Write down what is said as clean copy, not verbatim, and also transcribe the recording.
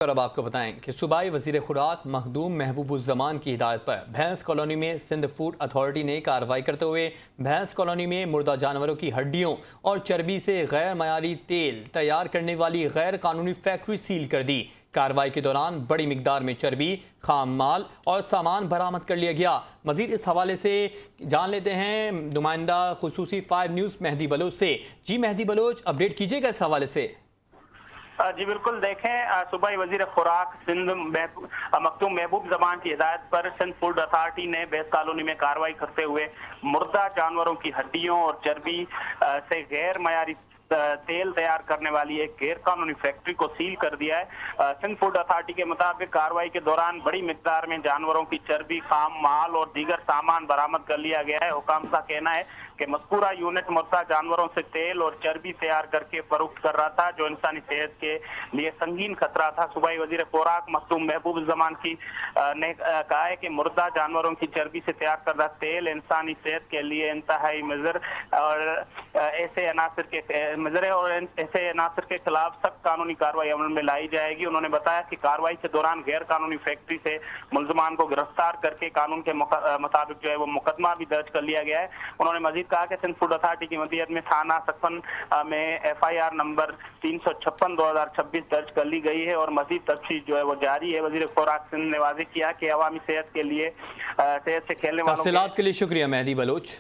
اور اب آپ کو بتائیں کہ صوبائی وزیر خوراک مخدوم محبوب الزمان کی ہدایت پر بھینس کالونی میں سندھ فوڈ اتھارٹی نے کارروائی کرتے ہوئے بھینس کالونی میں مردہ جانوروں کی ہڈیوں اور چربی سے غیر معیاری تیل تیار کرنے والی غیر قانونی فیکٹری سیل کر دی۔ کارروائی کے دوران بڑی مقدار میں چربی، خام مال اور سامان برآمد کر لیا گیا۔ مزید اس حوالے سے جان لیتے ہیں نمائندہ خصوصی 5 نیوز مہدی بلوچ سے۔ جی مہدی بلوچ، اپڈیٹ کیجیے گا اس حوالے سے۔ جی بالکل، دیکھیں صوبائی وزیر خوراک سندھ مخدوم محبوب زمان کی ہدایت پر سندھ فوڈ اتھارٹی نے بھینس کالونی میں کارروائی کرتے ہوئے مردہ جانوروں کی ہڈیوں اور چربی سے غیر معیاری تیل تیار کرنے والی ایک غیر قانونی فیکٹری کو سیل کر دیا ہے۔ سندھ فوڈ اتھارٹی کے مطابق کارروائی کے دوران بڑی مقدار میں جانوروں کی چربی، خام مال اور دیگر سامان برآمد کر لیا گیا ہے۔ حکام کا کہنا ہے کہ مذکورہ یونٹ مردہ جانوروں سے تیل اور چربی تیار کر کے فروخت کر رہا تھا، جو انسانی صحت کے لیے سنگین خطرہ تھا۔ صوبائی وزیر خوراک مخدوم محبوب الزمان نے کہا ہے کہ مردہ جانوروں کی چربی سے تیار کردہ تیل انسانی صحت کے لیے انتہائی مضر اور ایسے عناصر کے خلاف سخت قانونی کارروائی عمل میں لائی جائے گی۔ انہوں نے بتایا کہ کارروائی کے دوران غیر قانونی فیکٹری سے ملزمان کو گرفتار کر کے قانون کے مطابق جو ہے وہ مقدمہ بھی درج کر لیا گیا ہے۔ انہوں نے مزید کہا کہ سندھ فوڈ اتھارٹی کی مدیریت میں تھانہ سکھن میں FIR نمبر 356/2026 درج کر لی گئی ہے اور مزید تفتیش جو ہے وہ جاری ہے۔ وزیر خوراک سندھ نے واضح کیا کہ عوامی صحت کے لیے صحت سے کھیلنے والوں تفصیلات کے لیے شکریہ مہدی بلوچ۔